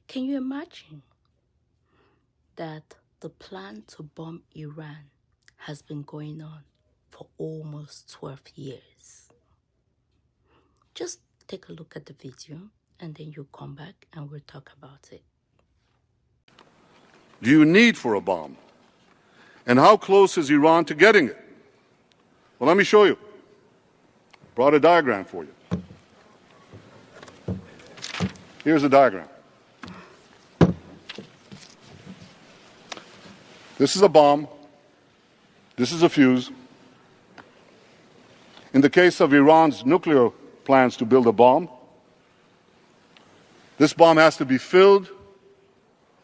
Can you imagine that the plan to bomb Iran has been going on for almost 12 years? Just take a look at the video and then you come back and we'll talk about it. Do you need for a bomb? And how close is Iran to getting it? Well, let me show you. Brought a diagram for you. Here's a diagram. This is a bomb. This is a fuse. In the case of Iran's nuclear plans to build a bomb, this bomb has to be filled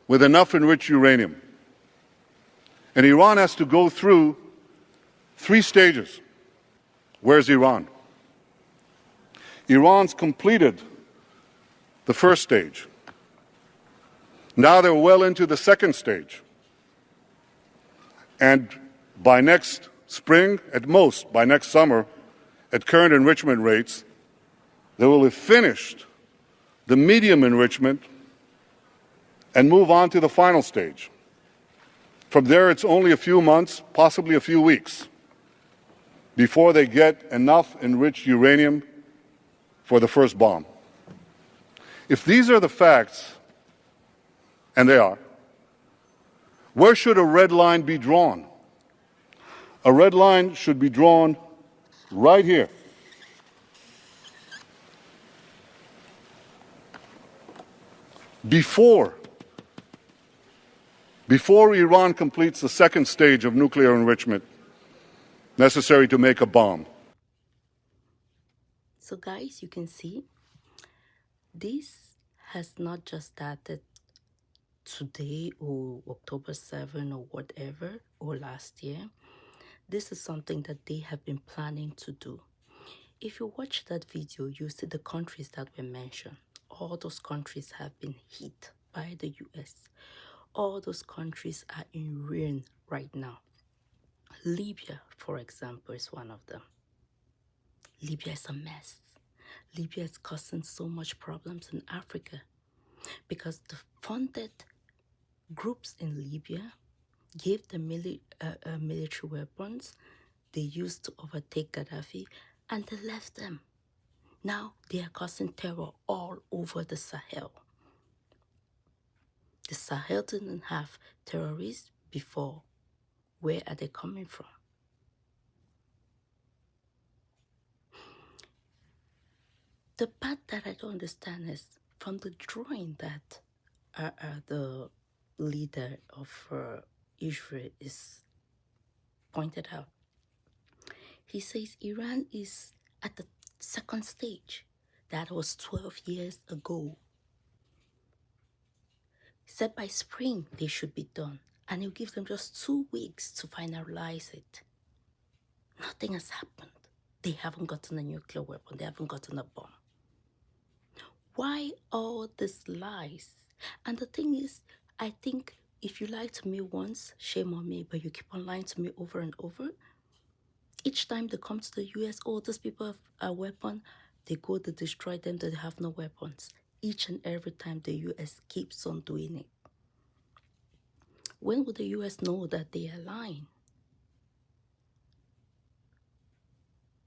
with enough enriched uranium. And Iran has to go through 3 stages. Where's Iran? Iran's completed the first stage. Now they're well into the second stage. And by next spring, at most, by next summer, at current enrichment rates, they will have finished the medium enrichment and move on to the final stage. From there, it's only a few months, possibly a few weeks, before they get enough enriched uranium for the first bomb. If these are the facts, and they are, where should a red line be drawn? A red line should be drawn right here. Before Iran completes the second stage of nuclear enrichment necessary to make a bomb. So guys, you can see this has not just started today or October 7 or whatever, or last year. This is something that they have been planning to do. If you watch that video, you see the countries that were mentioned. All those countries have been hit by the US. All those countries are in ruin right now. Libya, for example, is one of them. Libya is a mess. Libya is causing so much problems in Africa because the funded groups in Libya gave the military weapons they used to overtake Gaddafi, and they left them. Now they are causing terror all over the Sahel. The Sahel didn't have terrorists before. Where are they coming from? The part that I don't understand is from the drawing that the leader of Israel is pointed out. He says Iran is at the second stage. That was 12 years ago. He said by spring they should be done. And he'll give them just 2 weeks to finalize it. Nothing has happened. They haven't gotten a nuclear weapon. They haven't gotten a bomb. Why all these lies? And the thing is, I think if you lie to me once, shame on me, but you keep on lying to me over and over, each time they come to the US, oh, these people have a weapon, they go to destroy them, they have no weapons. Each and every time the US keeps on doing it. When would the US know that they are lying?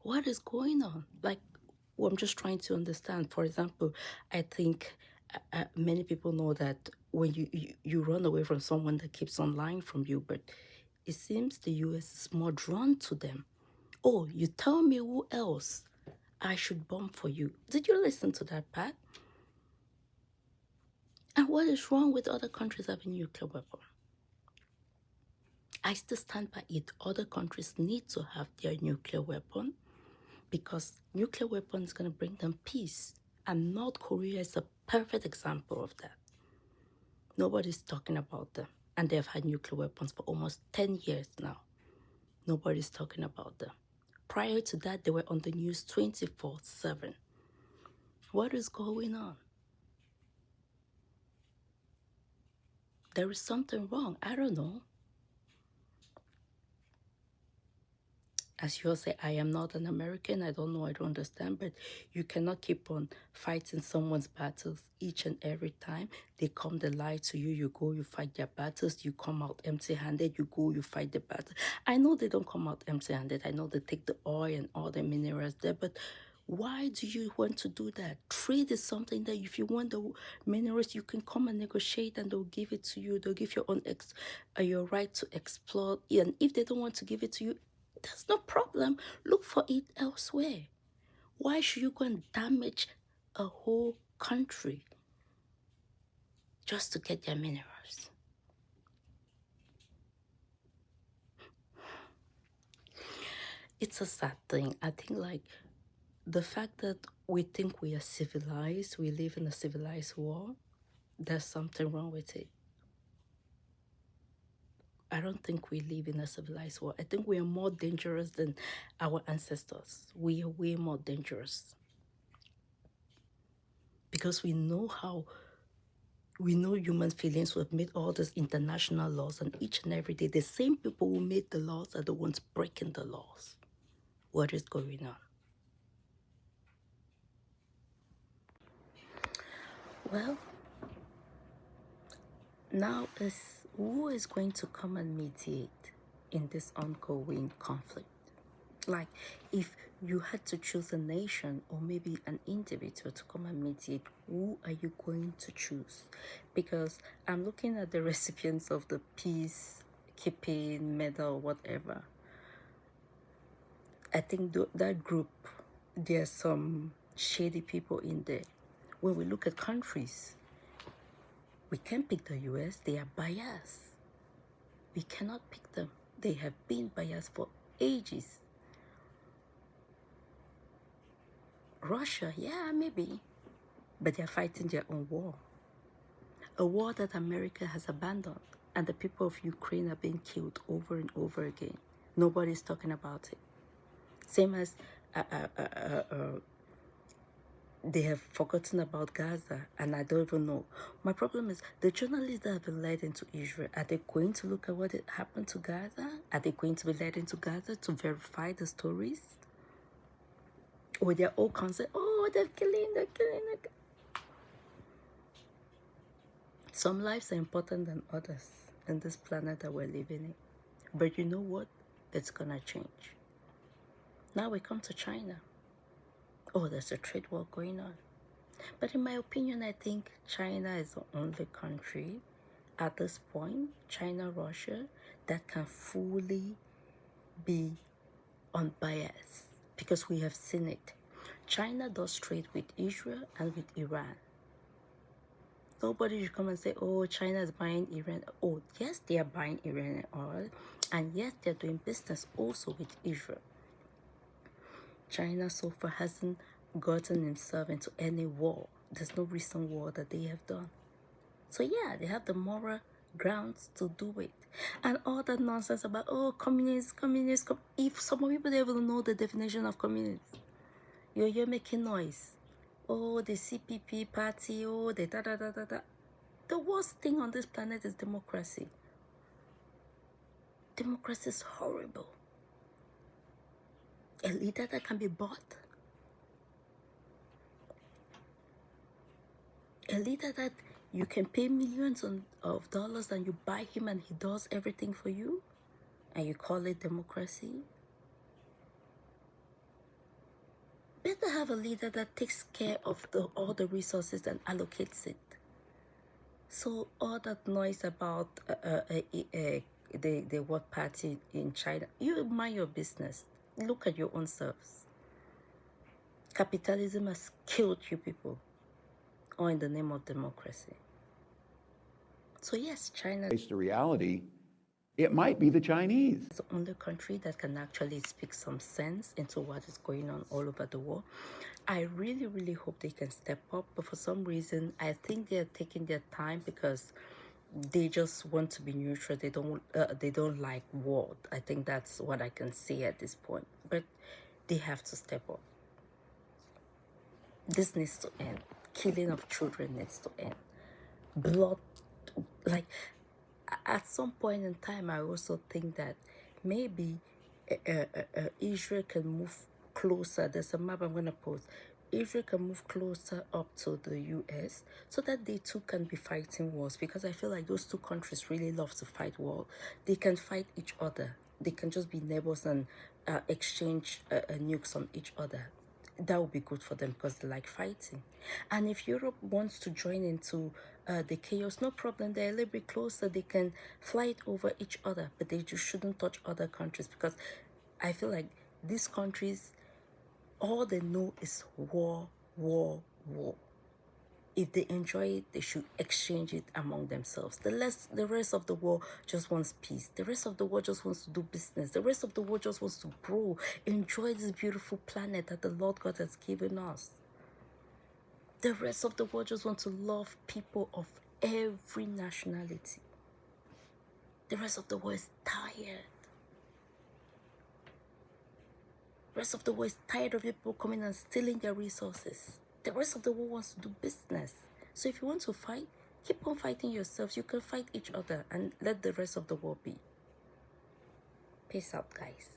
What is going on? Like, well, I'm just trying to understand. For example, I think many people know that when you run away from someone that keeps on lying from you, but it seems the US is more drawn to them. Oh, you tell me who else I should bomb for you. Did you listen to that part? And what is wrong with other countries having nuclear weapons? I still stand by it. Other countries need to have their nuclear weapon because nuclear weapon is going to bring them peace. And North Korea is a perfect example of that. Nobody's talking about them. And they've had nuclear weapons for almost 10 years now. Nobody's talking about them. Prior to that, they were on the news 24/7. What is going on? There is something wrong. I don't know. As you all say, I am not an American. I don't know. I don't understand. But you cannot keep on fighting someone's battles each and every time. They come, they lie to you. You go, you fight their battles. You come out empty-handed. You go, you fight the battle. I know they don't come out empty-handed. I know they take the oil and all the minerals there. But why do you want to do that? Trade is something that if you want the minerals, you can come and negotiate and they'll give it to you. They'll give your own your right to explore. And if they don't want to give it to you, that's no problem. Look for it elsewhere. Why should you go and damage a whole country just to get their minerals? It's a sad thing. I think like the fact that we think we are civilized, we live in a civilized world, there's something wrong with it. I don't think we live in a civilized world. I think we are more dangerous than our ancestors. We are way more dangerous. Because we know human feelings who have made all these international laws, and each and every day, the same people who made the laws are the ones breaking the laws. What is going on? Well, now is who is going to come and mediate in this ongoing conflict? Like, if you had to choose a nation or maybe an individual to come and mediate, who are you going to choose? Because I'm looking at the recipients of the peacekeeping medal, whatever. I think that group, there's some shady people in there. When we look at countries, we can't pick the US, they are biased. We cannot pick them. They have been biased for ages. Russia, yeah, maybe, but they're fighting their own war. A war that America has abandoned, and the people of Ukraine are being killed over and over again. Nobody's talking about it. Same as they have forgotten about Gaza, and I don't even know. My problem is the journalists that have been led into Israel, are they going to look at what happened to Gaza? Are they going to be led into Gaza to verify the stories? Or they're all concerned, oh, they're killing. Some lives are important than others in this planet that we're living in. But you know what? It's gonna change. Now we come to China. Oh, there's a trade war going on. But in my opinion, I think China is the only country at this point, China, Russia, that can fully be unbiased, because we have seen it. China does trade with Israel and with Iran. Nobody should come and say, oh, China is buying Iran. Oh, yes, they are buying Iranian oil. And yes, they're doing business also with Israel. China so far hasn't gotten himself into any war. There's no recent war that they have done. So yeah, they have the moral grounds to do it. And all that nonsense about, oh, communists. If some people don't even know the definition of communists, you're making noise. Oh, the CPP party, oh, the da-da-da-da-da. The worst thing on this planet is democracy. Democracy is horrible. A leader that can be bought. A leader that you can pay millions of dollars and you buy him and he does everything for you, and you call it democracy. Better have a leader that takes care of all the resources and allocates it. So all that noise about the work party in China, you mind your business. Look at your own selves. Capitalism has killed you people, all in the name of democracy. So yes, China Face the reality, it might be the Chinese. is the only country that can actually speak some sense into what is going on all over the world. I really, really hope they can step up, but for some reason, I think they're taking their time because they just want to be neutral. They don't like war. I think that's what I can say at this point. But they have to step up. This needs to end. Killing of children needs to end. Blood, like at some point in time, I also think that maybe Israel can move closer. There's a map I'm going to post. Israel can move closer up to the US so that they too can be fighting wars, because I feel like those two countries really love to fight war. They can fight each other. They can just be neighbors and exchange nukes on each other. That would be good for them because they like fighting. And if Europe wants to join into the chaos, no problem. They're a little bit closer. They can fight over each other, but they just shouldn't touch other countries, because I feel like these countries, all they know is war, war, war. If they enjoy it, they should exchange it among themselves. The rest of the world just wants peace. The rest of the world just wants to do business. The rest of the world just wants to grow, enjoy this beautiful planet that the Lord God has given us. The rest of the world just wants to love people of every nationality. The rest of the world is tired. The rest of the world is tired of people coming and stealing their resources. The rest of the world wants to do business. So if you want to fight, keep on fighting yourselves. You can fight each other and let the rest of the world be. Peace out, guys.